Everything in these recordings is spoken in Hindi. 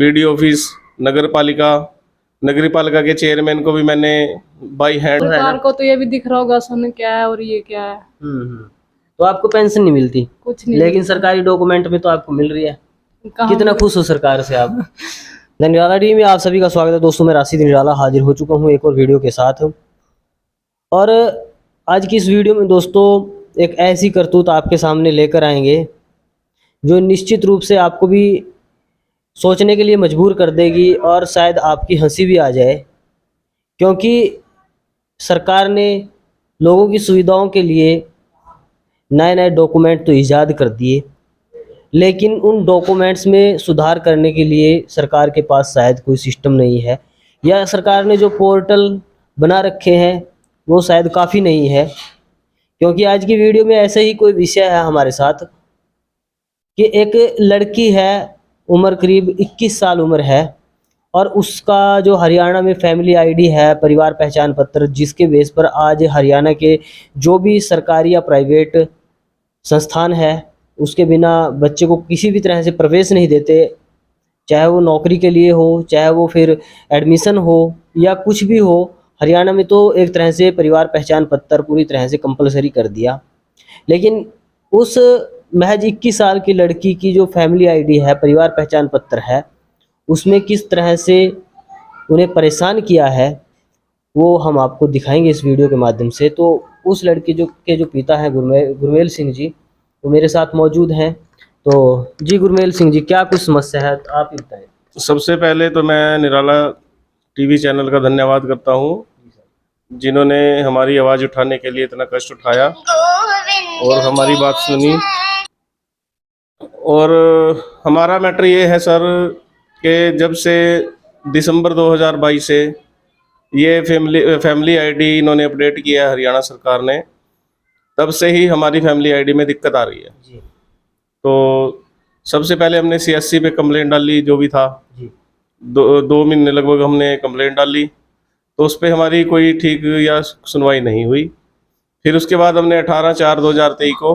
बीडी ऑफिस, नगर पालिका के चेयरमैन को भी मैंने बाई हैंड सरकार को तो ये भी दिख रहा होगा सन क्या है और ये क्या है। तो आपको पेंशन नहीं मिलती? कुछ नहीं लेकिन मिलता। सरकारी डॉक्यूमेंट में तो आपको मिल रही है। कहाँ कितना मिल- खुश हो सरकार से आप। निराला टीवी में आप सभी का स्वागत है दोस्तों। मैं राशिद निराला हाजिर हो चुका हूँ एक और वीडियो के साथ। और आज की इस वीडियो में दोस्तों एक ऐसी करतूत आपके सामने लेकर आएंगे जो निश्चित रूप से आपको भी सोचने के लिए मजबूर कर देगी और शायद आपकी हंसी भी आ जाए, क्योंकि सरकार ने लोगों की सुविधाओं के लिए नए नए डॉक्यूमेंट तो ईजाद कर दिए, लेकिन उन डॉक्यूमेंट्स में सुधार करने के लिए सरकार के पास शायद कोई सिस्टम नहीं है, या सरकार ने जो पोर्टल बना रखे हैं वो शायद काफ़ी नहीं है। क्योंकि आज की वीडियो में ऐसा ही कोई विषय है हमारे साथ कि एक लड़की है, उम्र करीब 21 साल उम्र है, और उसका जो हरियाणा में फैमिली आईडी है, परिवार पहचान पत्र, जिसके बेस पर आज हरियाणा के जो भी सरकारी या प्राइवेट संस्थान है उसके बिना बच्चे को किसी भी तरह से प्रवेश नहीं देते, चाहे वो नौकरी के लिए हो, चाहे वो फिर एडमिशन हो या कुछ भी हो। हरियाणा में तो एक तरह से परिवार पहचान पत्र पूरी तरह से कंपलसरी कर दिया। लेकिन उस महज 21 साल की लड़की की जो फैमिली आईडी है, परिवार पहचान पत्र है, उसमें किस तरह से उन्हें परेशान किया है वो हम आपको दिखाएंगे इस वीडियो के माध्यम से। तो उस लड़की जो पिता हैं गुरमेल सिंह जी, वो मेरे साथ मौजूद हैं। तो जी गुरमेल सिंह जी, क्या कुछ समस्या है तो आप ही बताएं। सबसे पहले तो मैं निराला टीवी चैनल का धन्यवाद करता हूँ, जिन्होंने हमारी आवाज़ उठाने के लिए इतना कष्ट उठाया और हमारी बात सुनी। और हमारा मैटर ये है सर कि जब से दिसंबर 2022 से ये फैमिली आईडी इन्होंने अपडेट किया है हरियाणा सरकार ने, तब से ही हमारी फैमिली आईडी में दिक्कत आ रही है। जी तो सबसे पहले हमने सीएससी पे कंप्लेंट डाली, जो भी था जी 2 महीने लगभग हमने कंप्लेंट डाली, तो उस पर हमारी कोई ठीक या सुनवाई नहीं हुई। फिर उसके बाद हमने 18/4/2023 को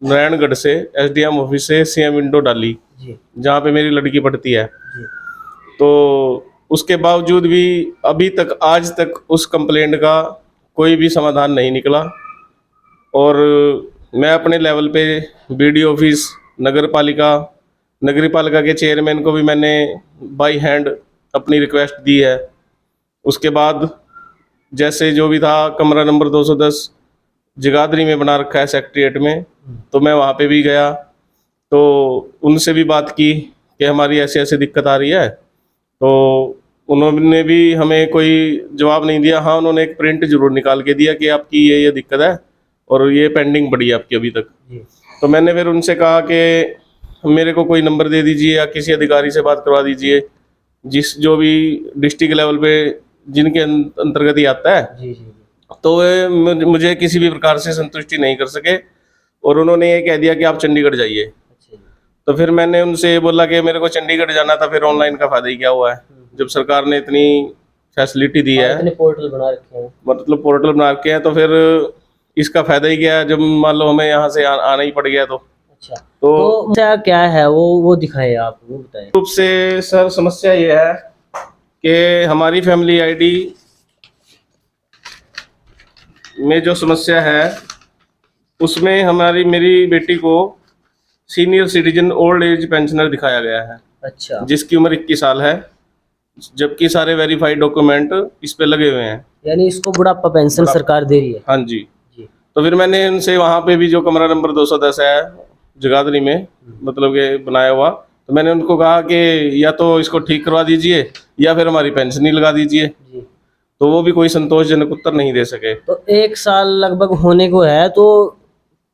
नारायणगढ़ से एसडीएम ऑफिस से सीएम विंडो डाली, जी जहाँ पे मेरी लड़की पढ़ती है। जी तो उसके बावजूद भी अभी तक आज तक उस कंप्लेंट का कोई भी समाधान नहीं निकला। और मैं अपने लेवल पे बीडी ऑफिस, नगर पालिका के चेयरमैन को भी मैंने बाई हैंड अपनी रिक्वेस्ट दी है। उसके बाद जैसे जो भी था, कमरा नंबर 210 जगाधरी में बना रखा है सेक्रेटेरिएट में, तो मैं वहाँ पे भी गया, तो उनसे भी बात की कि हमारी ऐसी ऐसी दिक्कत आ रही है। तो उन्होंने भी हमें कोई जवाब नहीं दिया। हाँ, उन्होंने एक प्रिंट जरूर निकाल के दिया कि आपकी ये दिक्कत है और ये पेंडिंग पड़ी है आपकी अभी तक। जी तो मैंने फिर उनसे कहा कि मेरे को कोई नंबर दे दीजिए या किसी अधिकारी से बात करवा दीजिए, जो भी डिस्ट्रिक्ट लेवल पे जिनके अंतर्गत ही आता है। जी जी तो वे मुझे किसी भी प्रकार से संतुष्टि नहीं कर सके और उन्होंने ये कह दिया कि आप चंडीगढ़ जाइए। अच्छा जी। तो फिर मैंने उनसे बोला कि मेरे को चंडीगढ़ जाना था, फिर ऑनलाइन का फायदा ही क्या हुआ है जब सरकार ने इतनी फैसिलिटी दी है, इतने पोर्टल बना रखे हैं। मतलब पोर्टल बना के हैं, तो फिर इसका फायदा ही क्या है जब मान लो हमें यहाँ से आना ही पड़ गया। तो अच्छा, तो क्या है वो दिखाएं, आप वो बताएं। रूप से सर समस्या ये है कि हमारी फैमिली आईडी में जो समस्या है उसमें मेरी बेटी को senior citizen old age pensioner दिखाया गया है, अच्छा, जिसकी उम्र 21 साल है, जबकि सारे वेरीफाइड डॉक्यूमेंट इस पे लगे हुए हैं। यानी इसको बुढ़ापा पेंशन सरकार दे रही है। हाँ जी। जी तो फिर मैंने उनसे वहाँ पे भी जो कमरा नंबर 210 है जगाधरी में, मतलब के बनाया हुआ, तो मैंने उनको कहा कि या तो इसको ठीक करवा दीजिए या फिर हमारी पेंशन ही लगा दीजिए। जी। तो वो भी कोई संतोषजनक उत्तर नहीं दे सके। तो 1 साल लगभग होने को है, तो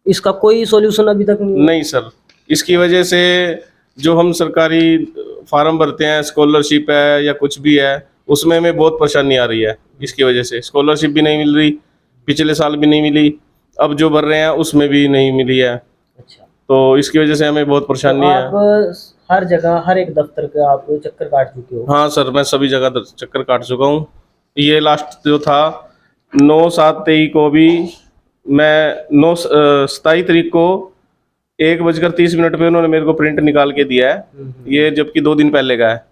इसका कोई सॉल्यूशन अभी तक नहीं सर, इसकी वजह से जो हम सरकारी फार्म भरते हैं, स्कॉलरशिप है या कुछ भी है, उसमें हमें बहुत परेशानी आ रही है। इसकी वजह से स्कॉलरशिप भी नहीं मिल रही, पिछले साल भी नहीं मिली, अब जो भर रहे हैं उसमें भी नहीं मिली है। अच्छा, तो इसकी वजह से हमें बहुत परेशानी तो है। आप हर जगह हर एक दफ्तर के आप चक्कर काट चुके हो? हाँ सर, मैं सभी जगह चक्कर काट चुका हूँ। ये लास्ट जो था 9/7/23 को भी मैं 27 तारीख को 1:30 पे उन्होंने मेरे को प्रिंट निकाल के दिया है, ये जबकि 2 दिन पहले का है।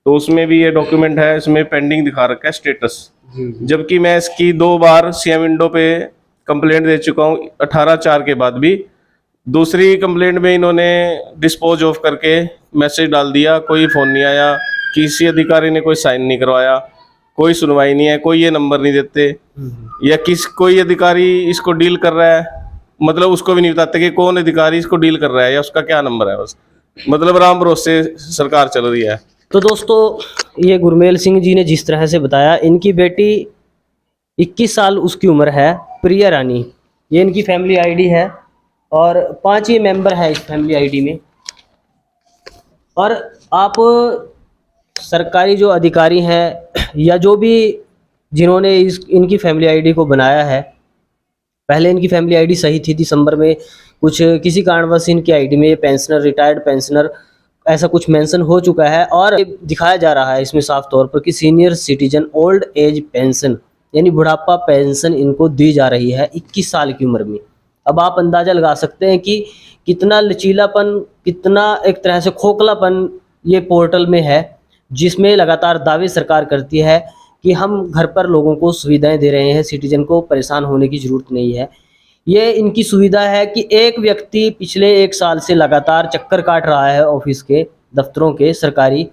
तो उसमें भी ये डॉक्यूमेंट है, इसमें पेंडिंग दिखा रखा है स्टेटस। जी जी। जबकि मैं इसकी 2 बार सीएम विंडो पे कंप्लेंट दे चुका हूँ 18/4 के बाद भी। दूसरी कंप्लेंट में इन्होंने डिस्पोज ऑफ करके मैसेज डाल दिया, कोई फ़ोन नहीं आया, किसी अधिकारी ने कोई साइन नहीं करवाया, कोई सुनवाई नहीं है, कोई ये नंबर नहीं देते, या कोई अधिकारी इसको डील कर रहा है, मतलब उसको भी नहीं बताते कि कौन अधिकारी इसको डील कर रहा है या उसका क्या नंबर है। बस मतलब राम भरोसे सरकार चल रही है। तो दोस्तों ये गुरमेल सिंह जी ने जिस तरह से बताया, इनकी बेटी 21 साल उसकी उम्र है, प्रिया रानी, ये इनकी फैमिली आईडी है और 5 ही मेंबर है इस फैमिली आईडी में। और आप सरकारी जो अधिकारी हैं या जो भी जिन्होंने इनकी फैमिली आईडी को बनाया है, पहले इनकी फैमिली आईडी सही थी, दिसंबर में कुछ किसी कारणवश इनकी आईडी में पेंशनर, रिटायर्ड पेंशनर ऐसा कुछ मेंशन हो चुका है और दिखाया जा रहा है इसमें साफ तौर पर कि senior citizen old age pension यानी बुढ़ापा पेंशन इनको दी जा रही है 21 साल की उम्र में। अब आप अंदाज़ा लगा सकते हैं कि कितना लचीलापन, कितना एक तरह से खोखलापन ये पोर्टल में है, जिसमें लगातार दावे सरकार करती है कि हम घर पर लोगों को सुविधाएं दे रहे हैं, सिटीजन को परेशान होने की ज़रूरत नहीं है। ये इनकी सुविधा है कि एक व्यक्ति पिछले 1 साल से लगातार चक्कर काट रहा है ऑफिस के, दफ्तरों के सरकारी,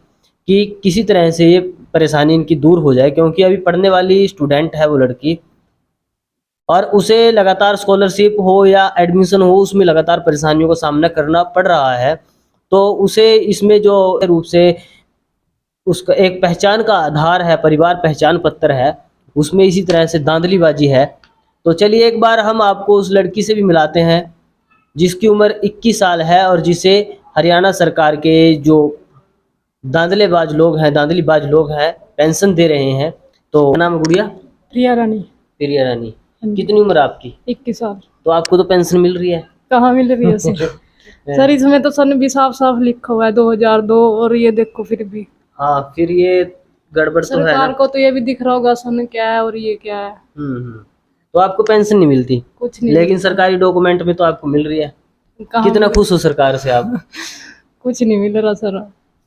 कि किसी तरह से ये परेशानी इनकी दूर हो जाए, क्योंकि अभी पढ़ने वाली स्टूडेंट है वो लड़की, और उसे लगातार स्कॉलरशिप हो या एडमिशन हो उसमें लगातार परेशानियों का सामना करना पड़ रहा है। तो उसे इसमें जो रूप से उसका एक पहचान का आधार है, परिवार पहचान पत्र है, उसमें इसी तरह से धांधलीबाजी है। तो चलिए एक बार हम आपको उस लड़की से भी मिलाते हैं जिसकी उम्र 21 साल है और जिसे हरियाणा सरकार के जो धांधलीबाज लोग हैं पेंशन दे रहे हैं। तो क्या नाम है गुड़िया? प्रिया रानी। प्रिया रानी, कितनी उम्र है आपकी? 21 साल। तो आपको तो पेंशन मिल रही है? कहाँ मिल रही है सर इसमें तो सन भी साफ साफ लिखा हुआ है 2002, और ये देखो फिर भी। हाँ, फिर ये गड़बड़ तो है सरकार ना? को तो ये भी दिख रहा होगा सन क्या है और ये क्या है। तो आपको पेंशन नहीं मिलती? कुछ नहीं, लेकिन सरकारी डॉक्यूमेंट में तो आपको मिल रही है। कहाँ कितना खुश हो सरकार से आप? कुछ नहीं मिल रहा सर,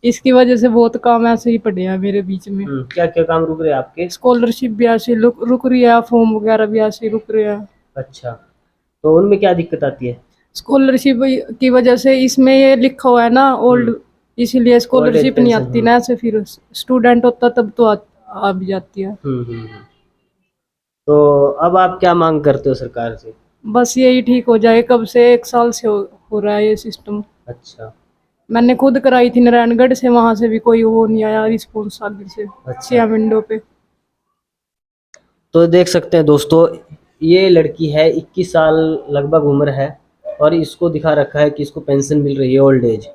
इसकी वजह से बहुत काम ऐसे ही पड़े हैं मेरे बीच में। क्या क्या काम रुक रहे हैं आपके? स्कॉलरशिप भी ऐसे रुक रही है, फॉर्म वगैरह भी ऐसे रुक रहे हैं। अच्छा, तो उनमें क्या दिक्कत आती है? स्कॉलरशिप की वजह से इसमें ये लिखा हुआ है ना ओल्ड, इसीलिए स्कॉलरशिप नहीं आती ना, ऐसे फिर स्टूडेंट होता तब तो आ भी जाती है। तो अब आप क्या मांग करते हो सरकार से? बस यही ठीक हो जाए, कब से 1 साल से हो रहा है ये सिस्टम। अच्छा, मैंने खुद कराई थी नारायणगढ़ से, वहां से भी कोई वो नहीं आया रिस्पॉन्स आगे से। अच्छा। विंडो पे तो देख सकते हैं दोस्तों, ये लड़की है 21 साल लगभग उम्र है और इसको दिखा रखा है कि इसको पेंशन मिल रही है ओल्ड एज।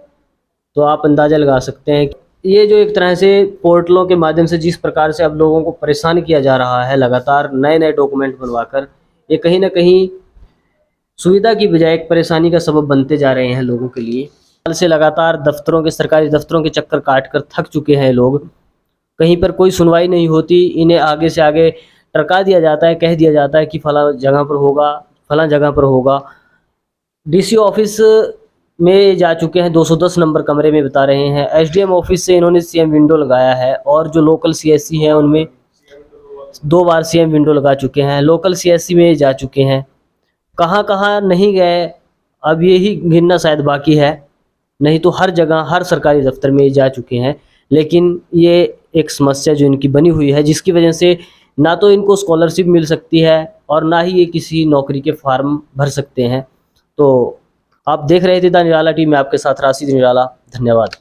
तो आप अंदाज़ा लगा सकते हैं ये जो एक तरह से पोर्टलों के माध्यम से जिस प्रकार से अब लोगों को परेशान किया जा रहा है लगातार नए नए डॉक्यूमेंट बनवाकर, ये कहीं ना कहीं सुविधा की बजाय एक परेशानी का सबब बनते जा रहे हैं लोगों के लिए। साल से लगातार दफ्तरों के, सरकारी दफ्तरों के चक्कर काटकर थक चुके हैं लोग, कहीं पर कोई सुनवाई नहीं होती, इन्हें आगे से आगे टरका दिया जाता है, कह दिया जाता है कि फला जगह पर होगा, फला जगह पर होगा। डीसी ऑफिस में जा चुके हैं, 210 नंबर कमरे में बता रहे हैं। एसडीएम ऑफिस से इन्होंने सीएम विंडो लगाया है और जो लोकल सीएससी हैं उनमें 2 बार सीएम विंडो लगा चुके हैं, लोकल सीएससी में जा चुके हैं। कहाँ कहाँ नहीं गए अब यही गिनना शायद बाकी है, नहीं तो हर जगह हर सरकारी दफ्तर में जा चुके हैं। लेकिन ये एक समस्या जो इनकी बनी हुई है, जिसकी वजह से ना तो इनको स्कॉलरशिप मिल सकती है और ना ही ये किसी नौकरी के फॉर्म भर सकते हैं। तो आप देख रहे थे द निराला टीवी में आपके साथ राशिद निराला। धन्यवाद।